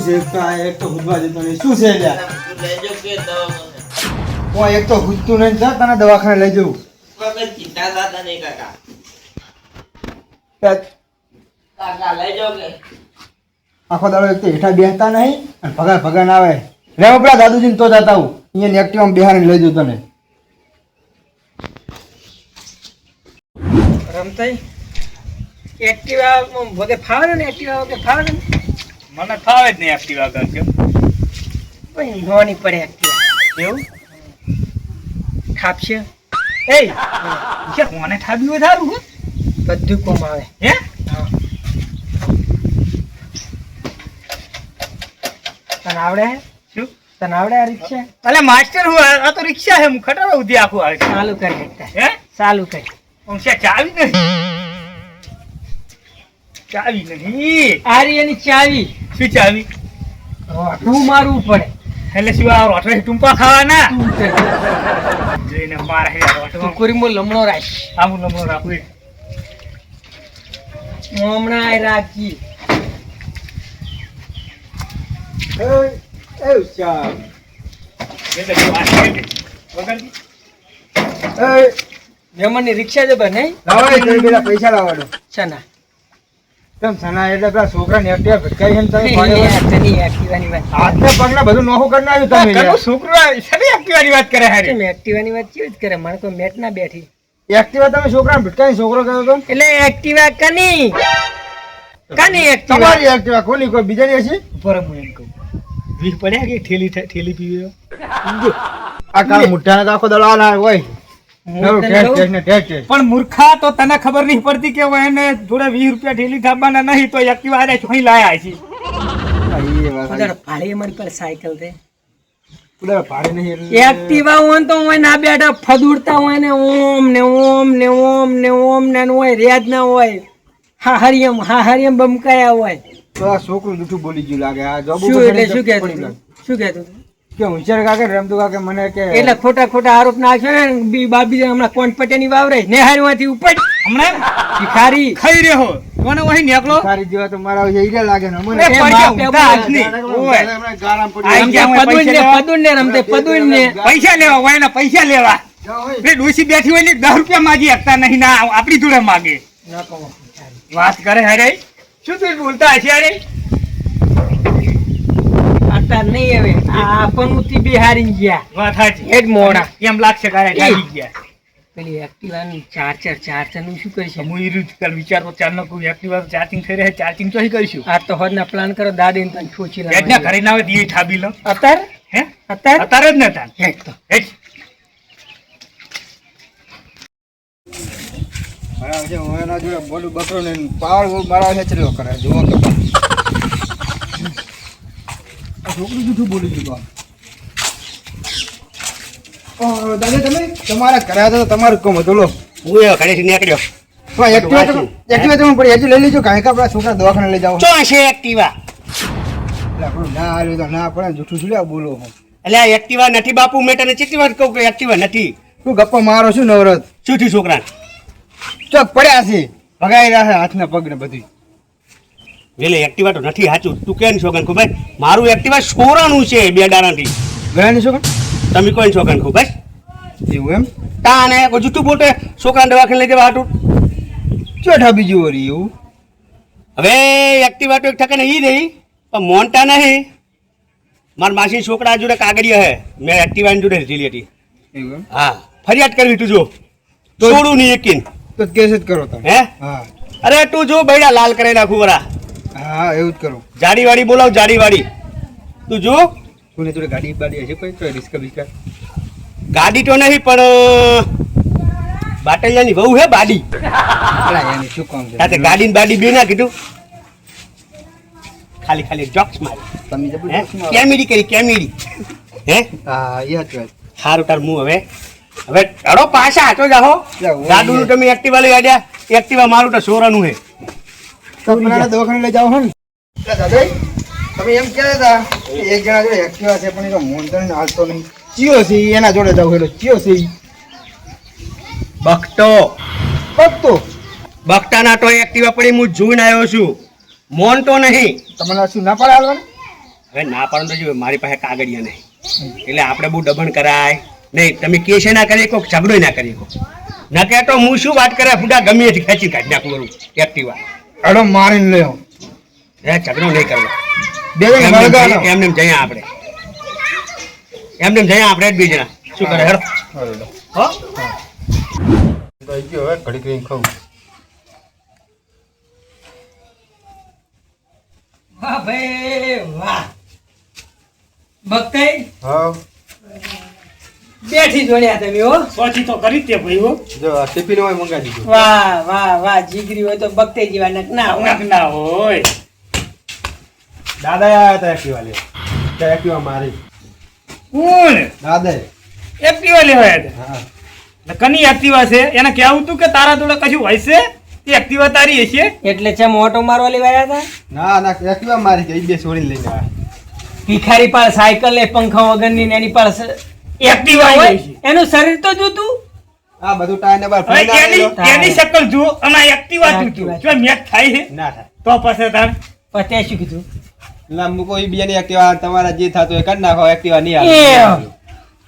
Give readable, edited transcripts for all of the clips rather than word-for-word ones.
છે એક તો ભૂતવા જતો નહીં શું છે લ્યા લેજો કે દવા હું એક તો ભૂતતું નહીં જા તને દવાખાને લઈ જવું વગર ચિંતા થતા નહીં કાકા કાંઈ કાકા લઈ જાઓ કે આખો દાડો એક તો હેઠા બેસતા નહીં અને ભગા ના આવે લે પેલા દાદુજીને તો જતા હું અહીંયા એક્ટિવામાં બેહારીને લઈ જઉં તને રમતાઈ એક્ટિવા વગર ફાવે ને એક્ટિવા વગર ફાવે ને મને ફાવે જ નહીં એક્ટિવા વગર કેમ કોઈ નોની પડે એક્ટિવા એવું થાપશે એ કોને ઠાબ્યું હોય થારું હે બધું કોમ આવે હે તને આવડે શું તને આવડે આ રિક્ષા અલે માસ્ટર હું આ તો રિક્ષા હે હું ખટારો ઉધી આખું આવે ચાલુ કરી એકતા હે ચાલુ કરી હું છે ચાવી નહીં ચાવી નહીં આ રહી એની ચાવી શું ચાવી રોટલું મારવું પડે એટલે શું આ રોટલો ટૂંપા ખાવાના તું કર. જોઈને મારે હે રોટલો તું કુરીમો લમણો રાખ આવું લમણો રાખું હમણાં આ રાખજી મેમણની રિક્ષા જ બને પેલા પૈસા લાવવાનો છના કેમ સના એટલે પેલા છોકરાને એક્ટિવા ભટકાઈ છે ને તમે પાડ્યો. તની એક્ટિવાની વાત હાથને પગને બધું નોખું કરી નાખ્યું તમે યાર. છોકરો શરી એક્ટિવાની વાત કરે હારી કેમ એક્ટિવાની વાત કેવી જ કરે મને કોઈ મેટ ના બેઠી એક્ટિવા તમે છોકરાને ભટકાઈ છોકરો કહેતો હતો એટલે એક્ટિવા કની એક્ટિવા તમારી એક્ટિવા કોની કોઈ બીજાની હશે ઉપર હું એમ કહું વીસ પડ્યા કે ઠેલી પીવી આ કાળ મુઠ્ઠાને તો આખો દડો આલા હોય નવું ટેસ્ટ ટેસ્ટ ને ટેસ્ટ ટેસ્ટ. પણ મૂર્ખા તો તને ખબર નહીં પડતી કે એને જોડે 20 રૂપિયા ઠેલી થાપવાના નહીં તો એક્ટિવા આને ચોઈ લાયા છે હા, એ વાત ઉધાર ભાડે અમારી પર સાયકલ છે ઉડાડો ભાડે નહીં એટલે એક્ટિવા હોય ને તો હોય ના બેઠા ફદુડતા હોય ને ઓમ ને ઓમ ને ઓમ ને ઓમ ને હોય રેજ ના હોય હાહરિયમ બમકાયા હોય તો આ છોકરું જૂઠું બોલી ગયું લાગે આ જોબ શું એટલે શું કહેતું તું? શું કહેતું તું? કે હોશિયાર કાકે રમતું કાકે મને કે એટલે ખોટા આરોપ નાખ્યો ને બાબી હમણાં કોણ પટેની વાવરે નેહારીમાંથી ઉપર હમણાં ભિખારી ખાઈ રહ્યો કોને વહી નીકળો સારી જેવા તો મારા હીરે લાગે ને મને એ પડ્યા ઊંધા હાથની. ઓય. ગારામ પડી આઈ ગયા હોય પદુન ને રમતે પદુન ને પૈસા લેવા હોય ને પૈસા લેવા જાઓ હોય. એ ડોસી બેઠી હોય ને 10 રૂપિયા માગી શકતા નહીં ના આપણી જોડે માગે વાત કરે હારે શું તું બોલતા હશે હારે આટા નહીં હવે આ પનુતી બિહારી ગયા વાત સાચી હેડ મોડા એમ લાગશે કારે ડાલી ગયા પેલી એક્ટિવાની ચાર્જર નું શું કરીશું હું ઈ રીત કાલ વિચારતો ચાલનો કોઈ એક્ટિવા ચાર્જિંગ થઈ રહે ચાર્જિંગ તો કરીશું આ તો હદ ના પ્લાન કરો દાદી ને તને ઠોચી બેટના ઘરે ના આવે દીવી ઠાબી લો અત્યારે હે અત્યારે અત્યારે જ ન તાન હેડ તો હેટ મારા છે હું એના જોડે બોલું બકરો ને પાવર મારા છે ચલો કરે જુઓ તો આ છોકરું જૂઠું બોલી ગયું દાદા તમે તમારા ઘરે હતા તો તમારું કામ હતું લો હું એ ઘરેથી નીકળ્યો એક્ટિવા તમે પડી હજુ લઈ લેજો કાંઈ આપણા છોકરા દવાખાને લઈ જાઓ ચો છે એક્ટિવા એટલે આપણું ના આવ્યું તો ના પડે જૂઠું શું બોલો હું એટલે આ એક્ટિવા નથી બાપુ મેં તને કેટલી વાર કહું કે એક્ટિવા નથી તું ગપ્પા મારો છું નવરત શું થયું છોકરા ચોક પડ્યા છે ભગાઈ રહ્યા છે હાથના પગ ને બધું વેલે એક્ટિવા તો નથી સાચું તું કેમ છોકરા ખુબ મારું એક્ટિવા સોરાનું છે 2 દાડાથી ગયા નહીં છોકરા તમે કોઈ છોકરા ખુબ એવું એમ તાને કોઈ જૂઠું બોલતે છોકરાને દવાખાને લઈ જવા હાટું ચોઠા બીજું વળી એવું હવે એક્ટિવા તો એક ઠકાને ઈ રહી પણ મોનતા નહીં મારા માસી છોકરા જોડે કાગળિયા હે મેં એક્ટિવાની જોડે લીધી હતી એવું એમ હા ફરિયાદ કરવી તું જો છોડું નહીં એકીન તો કેસ જ કરો તમે હે હા અરે તું જો બૈડા લાલ કરી નાખું વરા હા એવું જ કરો જાડીવાડી બોલાવ જાડીવાડી તું જો કોને જોડે ગાડી બાડી હશે કોઈ રિસ્કા બિસ્કા ગાડી તો નહીં પણ બાટલિયાની વહુ હે બાડી અલા યાની શું કામ છે તાતે ગાડી ને બાડી બે ના કીધું ખાલી જોક્સ મારી તમે હે જબરદસ્ત માં કેમેડી કરી કેમેડી હે હા યાદ છે સારું તાર હું હવે અડો પાછા હાચો જાહો જાઓ. દાદુનું તમે એક્ટિવા લઈ આડ્યા એક્ટિવા મારું તો સોરાનું હે તમને દવાખાને લઈ જાઓ હે ને દાદા તમે એમ કહેતા હતા કે એક જણા જોડે એક્ટિવા છે પણ એ તો મોંધણ હાલતો નહીં ચિયો છે ઈ એના જોડે જાવ હેલો ચિયો છે ઈ બકતો પત્તો બકતાના તો એક્ટિવા પડી હું જોઈને આવ્યો છું મોન તો નહીં તમને શું ના પાડે હાલવાને હવે ના પાડો તો જો મારી પાસે કાગળિયા નહીં એટલે આપણે બહુ દબણ કરાય નહીં. તમે કેસ ના કરી શકો, ઝઘડો ના કરી શકો. ના કે તો હું શું વાત કરે ફૂટા ગમે એથી ખેંચી કાઢી નાખું મારું એક્ટિવા. અડો મારીને લે આવો. ઝઘડો નહીં કરવો. બે જણ વળગાડો. એમને જઈએ આપણે, એમને જઈએ આપણે જ બે જણા. શું કરે હેડો હો. તો ગયો હવે ઘડી કરીને ખાવું. વાહ ભાઈ વાહ. બકઈ હા બેઠી જોડ્યા તમે હો. સોચી તો કરી તે ભાઈ હો. જો આ ટિફિન હોય મંગાવી દીધું. વાહ વાહ વાહ જીગરી હોય તો બકતે જેવા નક ના હોય. ઉણક ના હોય. દાદા આયા હતા એક્ટિવા લેવા. ત્યાં એક્ટિવા મારી. કોણ દાદા એક્ટિવા લેવા આવ્યા હા હતા? કની એક્ટિવા છે? એને કહેવું તું કે તારા જોડે કશું હોય છે? તે એક્ટિવા તારી હશે? એટલે ચમ ઓટો મારવા લેવાયા હતા. ના ના એક્ટિવા મારી છે. એ બે છોડીને લઈને આવ્યા. ભિખારી પાસે સાયકલ ને પંખા વગરની ને એની પાસે એક્ટિવા હોય છે. એનું શરીર તો જોતું. આ બધું ટાયર ને બાર હવે ફરી નાખેલો. એની શકલ જુઓ અને આ એક્ટિવા તું એક્ટિવા. જો મેચ થાય છે ના થાય. તો પછી તાર પણ તે શું કીધું? ના મૂકો ઈ બેની એક્ટિવા તમારા જે થતું હોય કરી નાખો. એક્ટિવા નહીં એ. આવે.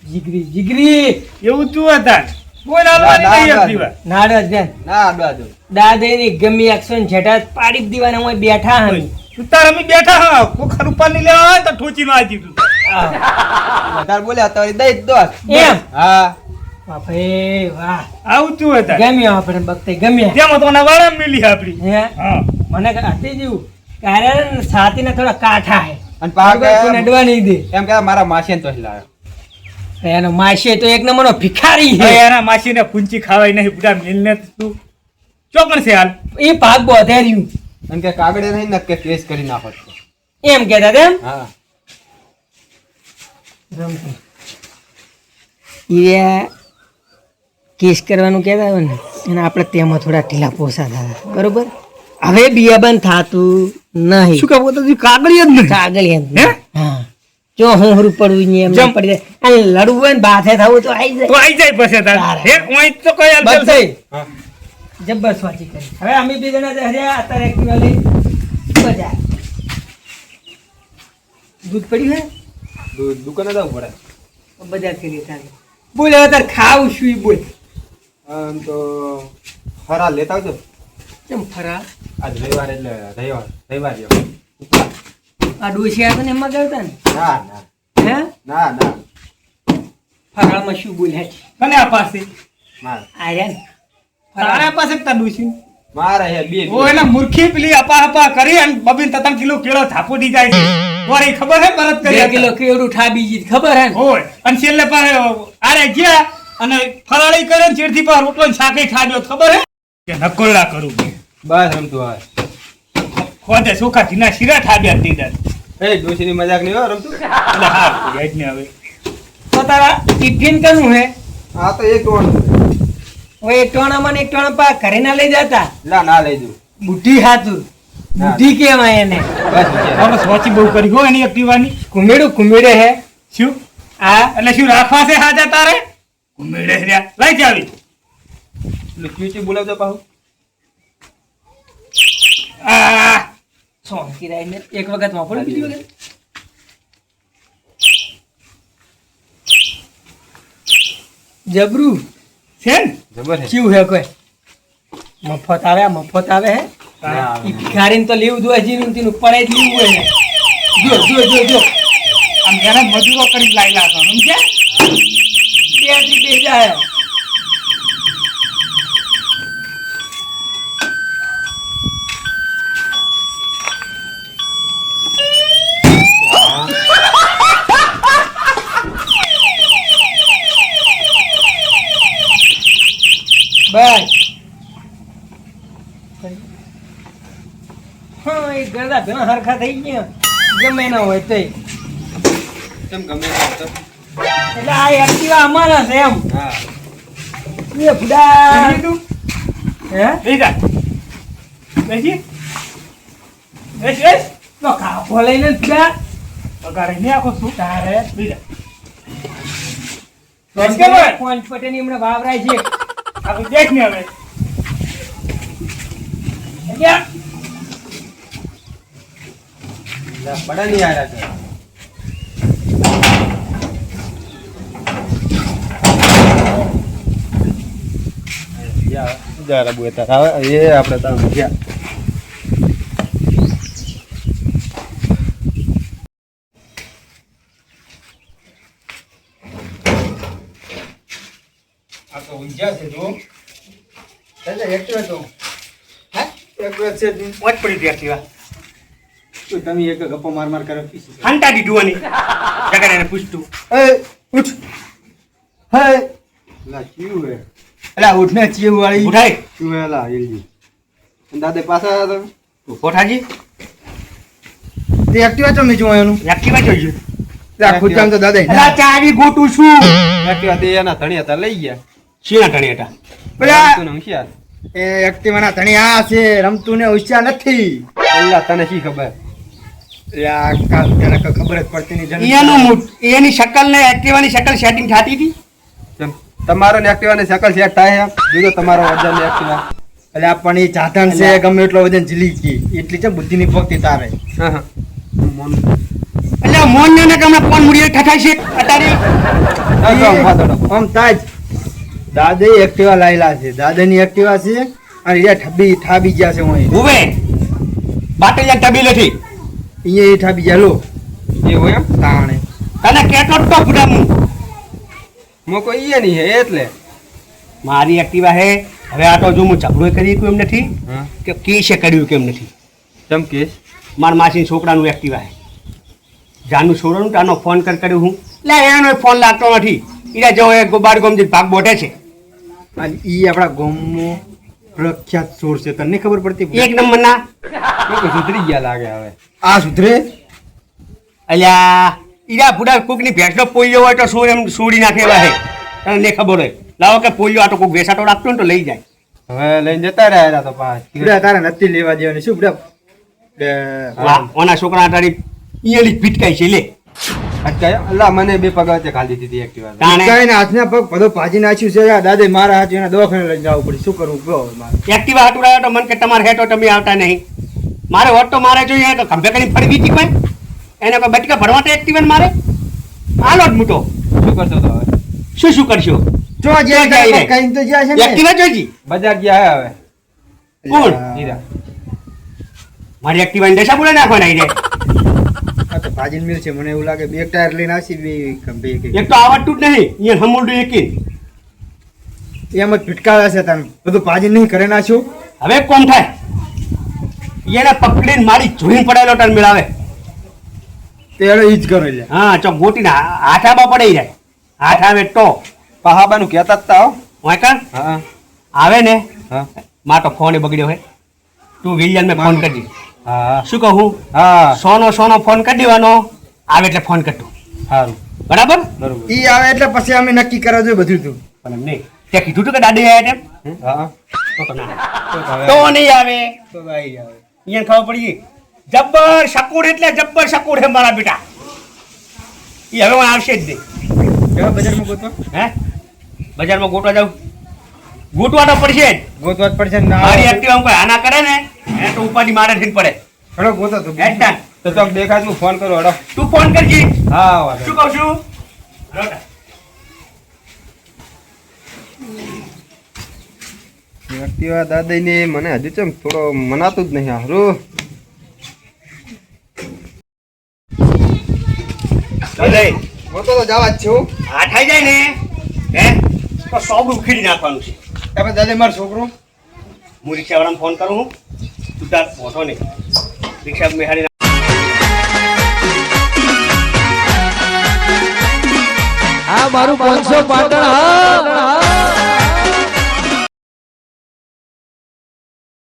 જીગરી જીગરી એવું તું હતા કોઈ હાલવાની ના, નહીં ના, એક્ટિવા. નાડો બેન ના બાજુ દાદાની ગમી એક્શન છેટા પાડી જ દીવાના હોય બેઠા હમી. તું તાર અમે બેઠા હા કોખર ઉપર ની લેવા હોય તો ઠોચી માં આજી તું. વધારે બોલ્યા તો દઈ જ દો. એમ હા વાહ ભાઈ વાહ. આવું તું હતા ગમ્યો આપણે બકતે ગમ્યા. તેમાં તો વાળા મિલી આપડી. હે હા મને હતી જેવું કારણ છાતીના થોડા કાઠા હે અને પાક કોઈ નડવા નહીં દે. એમ કે મારા માસીને તો લાવ્યો. એનો માસી તો એક નંબરનો ભિખારી હવે છે. એના માસીને પૂંચી ખાવાય નહીં બુડા મિલને તું ચોકણ છે હાલ. એ ભાગ બોધે રહ્યું અને કે કાગળે નહીં ને કે કેસ કરી નાખો છો. એમ કહેતા હતા એમ. હા એ કેસ કરવાનું કહેતા હોય ને અને આપણે તેમાં થોડા ઢીલા પોસા થતા બરોબર. હવે બિયાબન થાતું નહીં. શું કહું તો કાગળી જ નહીં. કાગળ એમ હે? હા જો હું હરું પડવું ને એમ ના જમ. પડી જાય અને લડવું હોય ને બાથે થવું તો આવી તો જાય. આઈ જાય પછી તાર તારે. હે ઓય તો કઈ હાલ બસ ચાલશે. થઈ. હા જબ્બર સ્વાચી કરી. હવે અમે બે જણા હર્યા અત્યારે એક્ટિવા લઈ બજાર. દૂધ પડ્યું હે દુકાને જવું પડે. બજાર થી લેતા આવ્યા. બોલ હવે તારે ખાવું શું ઈ બોલ. આમ તો ફરા લેતા આવજો. કેમ ફરા આજ રવિવાર એટલે રવિવાર જેવો. આ ડોસી આવ્યા ને એમાં કરતા ને ના ના હે ના ના ફરાળમાં શું બોલ હે કને આ પાસે મારે આર્યા ને તારા પાસે તાર ડૂસી મારે હે બે ઓ એના મૂર્ખી પેલી અપા અપા કરી અને બબીન તતન કિલો કેળો થાપો દી જાય છે વરી ખબર હે બરત કરી 2 કિલો કેવડું ઠાબી જી ખબર હે ને? હોય અને છેલ્લે પાસે આરે ગયા અને ફરાળી કરે ને ચીડથી પર રોટલો ને શાકે ખાધો ખબર હે કે નકોરડા કરું બસ રમતું હવે. ખોદે સુખા જીના શીરા ઠાબ્યા દીધા એ ડોશીની મજાક નહીં હો રમતું. એટલે હા યાદ ને હવે તો તારા ટિફિન કનું હે આ તો એક ટોણ હવે એક ટોણામાં ને એક ટોણા પા ઘરે ના લઈ જતા ના લઈ જવું. બુઢી હાથું બુઢી કેવાય એને બસ વિચાર. હવે સોચી બહુ કરી ગો એની એક્ટિવાની કુમેડે હે શું આ એટલે શું રાખવા છે હાજા તારે ઘુમેડે રહ્યા લઈ જાવી પેલું ચૂચી બોલાવજો પાછું. આ સોંકી રાઈને એક વખત વાપરો બીજી વખત જબરું છે ને જબર હે. ચીવ હે કોઈ મફત આવે હે ના, ઈ ભિખારીને તો લેવું જોઈએ જીનું તેનું પડે જ લેવું હોય હે જો આમ એને મજૂરો કરી લાયેલા હતા સમજ્યા બે જાય બસ હા એ ગરદા ઘણા હરખા થઈ ગયા ગમે ના હોય તોય કેમ ગમે તે તો. એટલે આ એક્ટિવા અમારા છે એમ હા એ ફુડા તું હે લઈ જા બેસી બેસ તો કાપો લઈને ફુડા પગારે નહીં આખો શું તારે લઈ જા બસ કે ભાઈ કોણ પટેની હમણાં વાવરાય છે આપણે દેખ ને હવે એટલે બડા નહીં આવ્યા છે. જરા બોતા આવે એ આપણે તાર ગયા આ તો ઊંઝા છે જો એટલે એક્ટિવ હતો હે એક્ટિવ છે મોજ પડી હતી એક્ટિવા તો તમે એક ગપ્પો માર કરો પીસી હંટા દીધું અને જગર એને પૂછતું એ ઉઠ હે લા ક્યુ હે અલા ઉઠ ને ચીવ વાળી ઉઠાય ક્યુ હે લા એલજી દાદે પાછા આવ્યા તમે કોઠાજી તે એક્ટિવા તો મેં જોવાનું એક્ટિવા જોઈજો લા ખુદામ તો દાદા અલા ચાવી ગોટું છું એક્ટિવા તે એના ધણી હતા લઈ ગયા શીના ટણી હતા પેલા તું હોશિયાર એ એક્ટિવાના ધણી આ છે રમતું ને હોશિયાર નથી અલ્લા તને શી ખબર યા કાલ તને કઈ ખબર જ પડતી નહીં જન એનું એની શકલ ને એક્ટિવાની શકલ સેટિંગ થતી હતી કેમ તમારો ને એક્ટિવા ને શકલ સેટ થાય બીજો તમારો વજન ને એક્ટિવા એટલે આ પણ એ ચાધણ છે ગમે એટલો વજન ઝીલી ગઈ એટલી છે બુદ્ધિ ની પોકતી તારે હા હા મોન એટલે મોન ને કે હમણાં કોણ મુડીએ ઠઠાય છે અત્યારે આમ તાજ દાદે એક્ટિવા લાયેલા છે દાદાની એક્ટિવા છે અને એ ઠાબી ગયા છે હું ઉવે બાટલિયા ટબી નથી અહીંયા એ ઠાબી ગયા લો એ હોય એમ તાણે તને કેટો તો ફુડામું મો કોઈ ઈ નહીં હે એટલે મારી એક્ટિવા હે હવે આ તો જો હું ઝઘડો કરી કેમ નથી હા કે કેસે કર્યું કેમ નથી ચમકેશ મારા માસી છોકરાનું એક્ટિવા હે જાનું છોડવાનું તાનો ફોન કર્યો હું લે એનો ફોન લાગતો નથી ઈરા જો એ ગોબાડ ગોમજી ભાગ બોટે છે અને ઈ આપણા ગામમાં પ્રખ્યાત ચોર છે તને ખબર પડતી એક નંબરના લોકો સુધરી ગયા લાગે હવે આ સુધરે અલ્યા ઈરા ફુડા કોકની ભેંસનો પોલિયો હોય તો શું એમ સુડી નાખે એવા હે તને નહીં ખબર હોય લાવો કે પોલિયો આ તો કોક વેસાટો રાખતો ને તો લઈ જાય હવે લઈને જતા રહ્યા તો પાછ બુડા તારે નથી લેવા દેવાની શું બુડા ઓના છોકરા તારી ઈયલી ભીટકાઈ છે લે અટકાય અલ્લા મને બે પગાર છે ખાલી દીધી એક્ટિવા તાણે કાંઈ ને હાથના પગ બધો ભાજી નાખ્યું છે આ દાદે મારા હાથ એના દવાખાને લઈને જવું પડે શું કરવું કહો મારે એક્ટિવા હાટું રહ્યો તો મન કે તમારે હેઠો તમે આવતા નહીં મારે વોટ તો મારે જોઈએ તો ખંભે કરી ફરવી હતી કોઈ એને કોઈ બટકા ભરવા તો એક્ટિવા મારે હાલો જ મૂટો શું કરશો તો હવે શું કરશો જો જે જાય રે. કઈ તો જ્યાં છે ને એક્ટિવા જોઈજી બજાર ગયા હે હવે કોણ? હીરા મારી એક્ટિવા ને દશા પૂરા નાખવાના ઈ રે આ તો ભાજી મિલ છે મને એવું લાગે બે ટાયર લઈને આવશે બે ખંભે એક એક તો આવડતું જ નહીં અહીંયા હમુલડું એકી એમ જ ફિટકાવે છે તને બધું ભાજી નહીં કરે નાખ્યું હવે કોમ થાય એને પકડીને મારી જોઈને પડેલો ટન મેળાવે તે એનો ઈ જ કરો એટલે હા ચો ગોટીને હાથ આબા પડી જાય હાથ આવે તો પહાબાનું કહેતા જ તા હો. હોય કા હા આવે ને હા માં તો ફોન બગડ્યો હે તું વિલિયન ને ફોન કરજી હા શું કહું હા સોનો ફોન કરી દેવાનો આવે એટલે ફોન કરતો સારું બરાબર બરોબર ઈ આવે એટલે પછી અમે નક્કી કરવા જોઈએ બધું તું પણ એમ નહીં તે કીધું તું કે દાદી આવ્યા તેમ હા તો તો ના આવે. તો હવે તો નહીં આવે તો ભાઈ આવે અહીંયા ખબર પડી ગઈ જબ્બર શકુડ એટલે જબ્બર શકુડ હે મારા બેટા ઈ હવે હું આવશે જ નહીં કેવા બજારમાં ગોતવા હે બજારમાં ગોટવા જાવ ગોટવા તો પડશે જ ગોતવા જ પડશે ને ના મારી આવે એક્ટિવા કોઈ આના કરે ને એ તો ઉપાધિ મારે થઈને પડે ઘણો ગોતો તો હેડતા તો ચોક દેખાય હું ફોન કરું હડો તું ફોન કરજી હા વાંધો શું કહું છું રોટા. એક્ટિવા દાદાને મને હજુ ચમ થોડો મનાતું જ નહીં હારું ચાલે ગોતો તો જવા જ છું આ થઈ જાય ને હે તો સોગું ખીડી નાખવાનું છે તમે દાદા મારો છોકરો હું રિક્ષાવાળાને ફોન કરું હું તું તાર મોટો નહીં રિક્ષા મેહાડી આ મારું 500 પાટણ હા